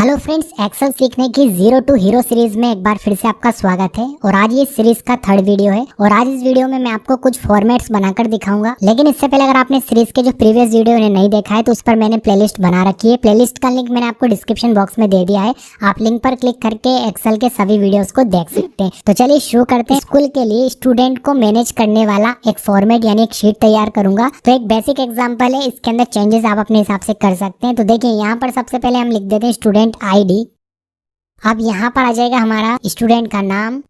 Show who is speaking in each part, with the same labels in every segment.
Speaker 1: Hello friends, Excel सीखने की zero to hero series में एक बार फिर से आपका स्वागत है। और आज ये सीरीज का थर्ड वीडियो है और आज इस वीडियो में मैं आपको कुछ फॉर्मेट्स बनाकर दिखाऊंगा। लेकिन इससे पहले अगर आपने सीरीज के जो प्रीवियस वीडियो ने नहीं देखा है तो उस पर मैंने प्लेलिस्ट बना रखी है। प्लेलिस्ट का लिंक मैंने आपको डिस्क्रिप्शन बॉक्स में दे दिया है, आप लिंक पर क्लिक करके एक्सेल के सभी वीडियोज को देख सकते हैं। तो चलिए शुरू करते हैं। स्कूल के लिए स्टूडेंट को मैनेज करने वाला एक फॉर्मेट यानी एक शीट तैयार करूंगा। तो एक बेसिक एग्जाम्पल है, इसके अंदर चेंजेस आप अपने हिसाब से कर सकते हैं। तो देखिए यहाँ पर सबसे पहले हम लिख देते हैं स्टूडेंट आईडी। अब यहाँ पर आ जाएगा हमारा स्टूडेंट का नाम।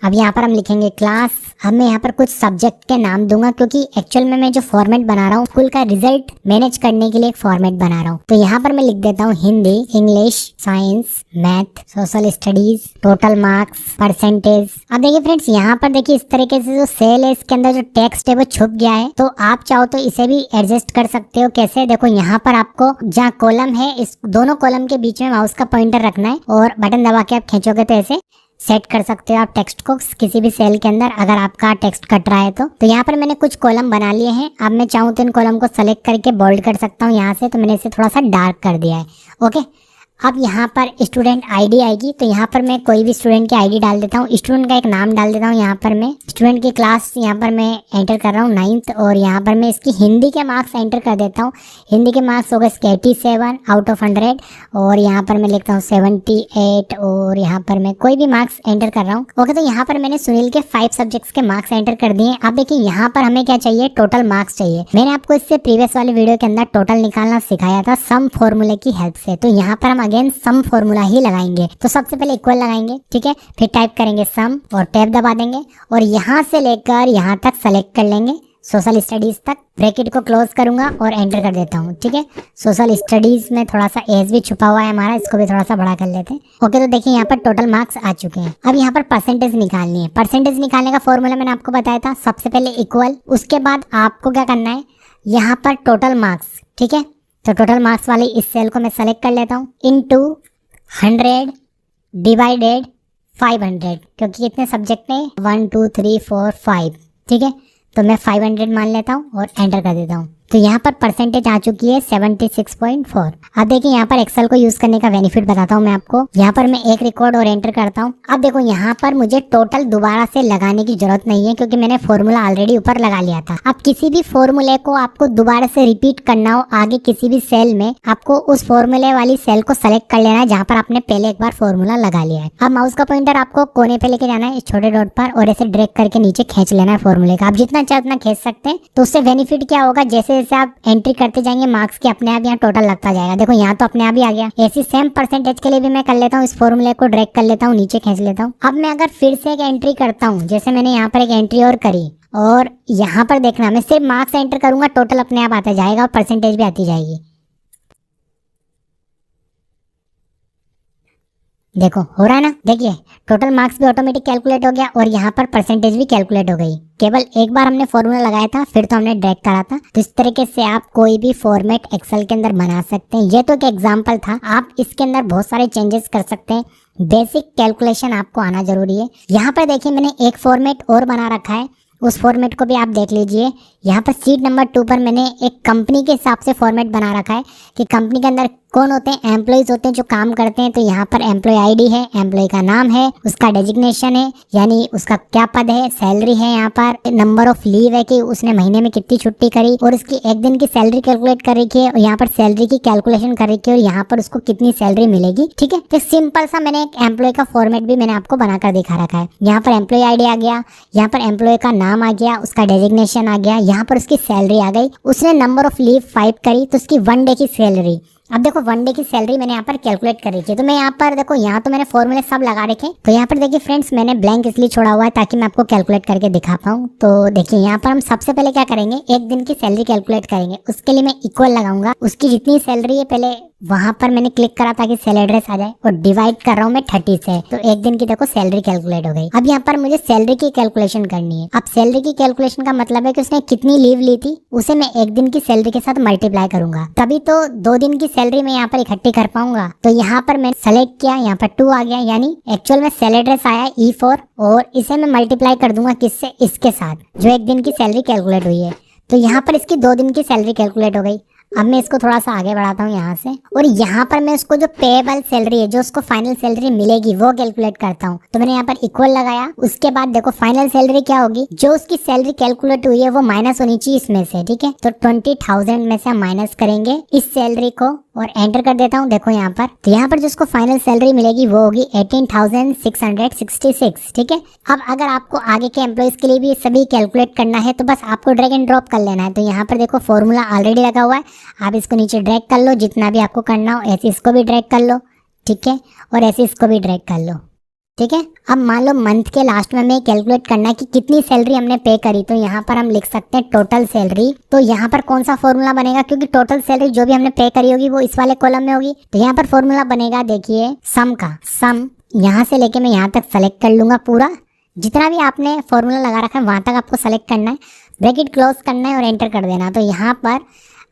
Speaker 1: अब यहाँ पर हम लिखेंगे क्लास। अब मैं यहाँ पर कुछ सब्जेक्ट के नाम दूंगा क्योंकि एक्चुअल में मैं जो फॉर्मेट बना रहा हूँ स्कूल का रिजल्ट मैनेज करने के लिए एक फॉर्मेट बना रहा हूँ। तो यहाँ पर मैं लिख देता हूँ Hindi, English, science, math, social studies, total marks, percentage. अब देखिए फ्रेंड्स, यहाँ पर देखिए इस तरीके से जो सेल है इसके अंदर जो टेक्स्ट है वो छुप गया है। तो आप चाहो तो इसे भी एडजस्ट कर सकते हो। कैसे? देखो यहाँ पर आपको जहाँ कॉलम है इस दोनों कॉलम के बीच में माउस का पॉइंटर रखना है और बटन दबा के आप खींचोगे तो ऐसे सेट कर सकते हो आप टेक्स्ट को किसी भी सेल के अंदर अगर आपका टेक्स्ट कट रहा है तो यहाँ पर मैंने कुछ कॉलम बना लिए हैं। अब मैं चाहूँ तो इन कॉलम को सेलेक्ट करके बोल्ड कर सकता हूँ यहाँ से। तो मैंने इसे थोड़ा सा डार्क कर दिया है। ओके, अब यहाँ पर स्टूडेंट आईडी आएगी। तो यहाँ पर मैं कोई भी स्टूडेंट की आईडी डाल देता हूँ, स्टूडेंट का एक नाम डाल देता हूँ। यहाँ पर मैं स्टूडेंट की क्लास यहाँ पर मैं एंटर कर रहा हूँ 9th और यहाँ पर मैं इसकी हिंदी के मार्क्स एंटर कर देता हूँ। हिंदी के मार्क्स हो गए इसके 87 आउट ऑफ 100 और यहाँ पर मैं लिखता हूँ 78 और यहाँ पर मैं कोई भी मार्क्स एंटर कर रहा हूँ। ओके, तो यहाँ पर मैंने सुनील के 5 सब्जेक्ट्स के मार्क्स एंटर कर दिए। अब देखिए यहाँ पर हमें क्या चाहिए, टोटल मार्क्स चाहिए। मैंने आपको इससे प्रीवियस वाले वीडियो के अंदर टोटल निकालना सिखाया था सम फॉर्मूले की हेल्प से। तो यहाँ पर हम अगेन सम फॉर्मूला ही लगाएंगे। तो सबसे पहले इक्वल लगाएंगे, ठीक है, फिर टाइप करेंगे सम और टैब दबा देंगे और यहाँ से लेकर यहाँ तक सेलेक्ट कर लेंगे सोशल स्टडीज तक। ब्रैकेट को क्लोज करूंगा और एंटर कर देता हूँ। ठीक है, सोशल स्टडीज में थोड़ा सा एज भी छुपा हुआ है हमारा, इसको भी थोड़ा सा बड़ा कर लेते हैं। ओके, तो देखिए यहाँ पर टोटल मार्क्स आ चुके हैं। अब यहाँ पर परसेंटेज निकालनी है। परसेंटेज निकालने का फॉर्मूला मैंने आपको बताया था, सबसे पहले इक्वल, उसके बाद आपको क्या करना है यहाँ पर टोटल मार्क्स। ठीक है, तो टोटल मार्क्स वाली इस सेल को मैं सेलेक्ट कर लेता हूँ इनटू 100 डिवाइडेड 500 क्योंकि कितने सब्जेक्ट हैं 1 2 3 4 5। ठीक है, तो मैं 500 मान लेता हूँ और एंटर कर देता हूँ। तो यहाँ पर परसेंटेज आ चुकी है 76.4। अब देखिए यहाँ पर एक्सेल को यूज करने का बेनिफिट बताता हूँ मैं आपको। यहाँ पर मैं एक रिकॉर्ड और एंटर करता हूँ। अब देखो यहाँ पर मुझे टोटल दोबारा से लगाने की जरूरत नहीं है क्योंकि मैंने फॉर्मूला ऑलरेडी ऊपर लगा लिया था। अब किसी भी फॉर्मूले को आपको दोबारा से रिपीट करना हो आगे किसी भी सेल में, आपको उस फॉर्मूले वाली सेल को सेलेक्ट कर लेना है जहाँ पर आपने पहले एक बार फॉर्मूला लगा लिया है। अब माउस का पॉइंटर आपको कोने पे लेके जाना है इस छोटे डॉट पर और ऐसे ड्रैग करके नीचे खींच लेना है फॉर्मूले का। आप जितना चाहे उतना खींच सकते हैं। तो उससे बेनिफिट क्या होगा, जैसे जैसे आप एंट्री करते जाएंगे मार्क्स के अपने आप यहाँ टोटल लगता जाएगा। देखो यहाँ तो अपने आप ही आ गया। ऐसी सेम परसेंटेज के लिए भी मैं कर लेता हूँ, इस फॉर्मूले को ड्रैग कर लेता हूँ, नीचे खींच लेता हूँ। अब मैं अगर फिर से एक एंट्री करता हूँ, जैसे मैंने यहाँ पर एक एंट्री और करी और यहाँ पर देखना मैं सिर्फ मार्क्स एंटर करूंगा, टोटल अपने आप आता जाएगा और परसेंटेज भी आती जाएगी। देखो हो रहा है ना, देखिए टोटल मार्क्स भी ऑटोमेटिक कैलकुलेट हो गया और यहाँ पर परसेंटेज भी कैलकुलेट हो गई। केवल एक बार हमने फॉर्मूला लगाया था, फिर तो हमने ड्रैग करा था। तो इस तरीके से आप कोई भी फॉर्मेट एक्सेल के अंदर बना सकते हैं। ये तो एक एग्जांपल था, आप इसके अंदर बहुत सारे चेंजेस कर सकते हैं। बेसिक कैलकुलेशन आपको आना जरूरी है। यहाँ पर देखिए मैंने एक फॉर्मेट और बना रखा है, उस फॉर्मेट को भी आप देख लीजिए। यहाँ पर सीट नंबर 2 पर मैंने एक कंपनी के हिसाब से फॉर्मेट बना रखा है कि कंपनी के अंदर कौन होते हैं, एम्प्लॉइज होते हैं जो काम करते हैं। तो यहाँ पर एम्प्लॉय आईडी है, एम्प्लॉय का नाम है, उसका डेजिग्नेशन है यानी उसका क्या पद है, सैलरी है, यहाँ पर नंबर ऑफ लीव है कि उसने महीने में कितनी छुट्टी करी और उसकी एक दिन की सैलरी कैलकुलेट कर रखी है और यहाँ पर सैलरी की कैलकुलेशन कर रखी है और यहाँ पर उसको कितनी सैलरी मिलेगी। ठीक है, तो सिंपल सा मैंने एक एम्प्लॉय का फॉर्मेट भी मैंने आपको बनाकर दिखा रखा है। यहाँ पर एम्प्लॉय आईडी आ गया, यहाँ पर एम्प्लॉय का नाम आ गया, उसका डेजिग्नेशन आ गया, यहाँ पर उसकी सैलरी आ गई, उसने नंबर ऑफ लीव 5 करी तो उसकी 1 डे की सैलरी। अब देखो 1 डे की सैलरी मैंने यहाँ पर कैलकुलेट कर रखी है। तो मैं यहाँ पर देखो यहाँ तो मैंने फॉर्मूले सब लगा रखे। तो यहाँ पर देखिए फ्रेंड्स मैंने ब्लैंक इसलिए छोड़ा हुआ है ताकि मैं आपको कैलकुलेट करके दिखा पाऊँ। तो देखिए यहाँ पर हम सबसे पहले क्या करेंगे, एक दिन की सैलरी कैलकुलेट करेंगे। उसके लिए मैं इक्वल लगाऊंगा, उसकी जितनी सैलरी है पहले वहां पर मैंने क्लिक करा ताकि सेल एड्रेस आ जाए और डिवाइड कर रहा हूँ मैं 30 से। तो एक दिन की देखो सैलरी कैलकुलेट हो गई। अब यहाँ पर मुझे सैलरी की कैलकुलेशन करनी है। अब सैलरी की कैलकुलेशन का मतलब है कि उसने कितनी लीव ली थी उसे मैं एक दिन की सैलरी के साथ मल्टीप्लाई करूंगा, तभी तो 2 दिन की सैलरी मैं यहाँ पर इकट्ठी कर पाऊंगा। तो यहाँ पर मैंने सेलेक्ट किया, यहाँ पर 2 आ गया यानी एक्चुअल में सेल एड्रेस आया E4 और इसे मैं मल्टीप्लाई कर दूंगा किससे, इसके साथ जो एक दिन की सैलरी कैलकुलेट हुई है। तो यहाँ पर इसकी 2 दिन की सैलरी कैलकुलेट हो गई। अब मैं इसको थोड़ा सा आगे बढ़ाता हूँ यहाँ से, और यहाँ पर मैं उसको जो पेएबल सैलरी है, जो उसको फाइनल सैलरी मिलेगी, वो कैलकुलेट करता हूँ। तो मैंने यहाँ पर इक्वल लगाया। उसके बाद देखो फाइनल सैलरी क्या होगी, जो उसकी सैलरी कैलकुलेट हुई है वो माइनस होनी चाहिए इसमें से, ठीक है। तो 20,000 में से हम माइनस करेंगे इस सैलरी को और एंटर कर देता हूँ। देखो यहाँ पर, तो यहाँ पर जिसको फाइनल सैलरी मिलेगी वो होगी 18,666, ठीक है। अब अगर आपको आगे के एम्प्लॉइज के लिए भी सभी कैलकुलेट करना है तो बस आपको ड्रैग एंड ड्रॉप कर लेना है। तो यहाँ पर देखो फॉर्मूला ऑलरेडी लगा हुआ है, आप इसको नीचे ड्रैग कर लो जितना भी आपको करना हो। ऐसे इसको भी ड्रैग कर लो, ठीक है, और ऐसे इसको भी ड्रैग कर लो, ठीक है। अब मान लो मंथ के लास्ट में हमें कैलकुलेट करना है कि कितनी सैलरी हमने पे करी। तो यहाँ पर हम लिख सकते हैं टोटल सैलरी। तो यहाँ पर कौन सा फॉर्मूला बनेगा, क्योंकि टोटल सैलरी जो भी हमने पे करी होगी वो इस वाले कॉलम में होगी। तो यहाँ पर फॉर्मूला बनेगा, देखिए सम का, सम यहाँ से लेके मैं यहाँ तक सेलेक्ट कर लूंगा पूरा, जितना भी आपने फॉर्मूला लगा रखा है वहां तक आपको सेलेक्ट करना है, ब्रैकेट क्लोज करना है और एंटर कर देना। तो यहाँ पर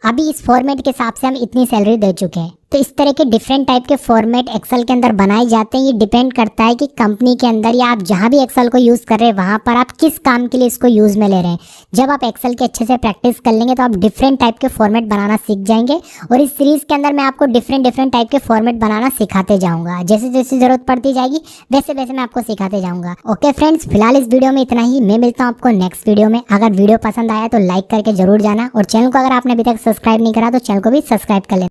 Speaker 1: अभी इस फॉर्मेट के हिसाब से हम इतनी सैलरी दे चुके हैं। तो इस तरह के डिफरेंट टाइप के फॉर्मेट एक्सेल के अंदर बनाए जाते हैं। ये डिपेंड करता है कि कंपनी के अंदर या आप जहां भी एक्सेल को यूज कर रहे हैं वहां पर आप किस काम के लिए इसको यूज में ले रहे हैं। जब आप एक्सेल के अच्छे से प्रैक्टिस कर लेंगे तो आप डिफरेंट टाइप के फॉर्मेट बनाना सीख जाएंगे। और इस सीरीज के अंदर मैं आपको डिफरेंट टाइप के फॉर्मेट बनाना सिखाते जाऊंगा। जैसे जैसे जरूरत पड़ती जाएगी वैसे वैसे मैं आपको सिखाते जाऊंगा। ओके फ्रेंड्स, फिलहाल इस वीडियो में इतना ही। मैं मिलता हूँ आपको नेक्स्ट वीडियो में। अगर वीडियो पसंद आया तो लाइक करके जरूर जाना, और चैनल को अगर आपने अभी तक सब्सक्राइब नहीं करा तो चैनल को भी सब्सक्राइब कर लेना।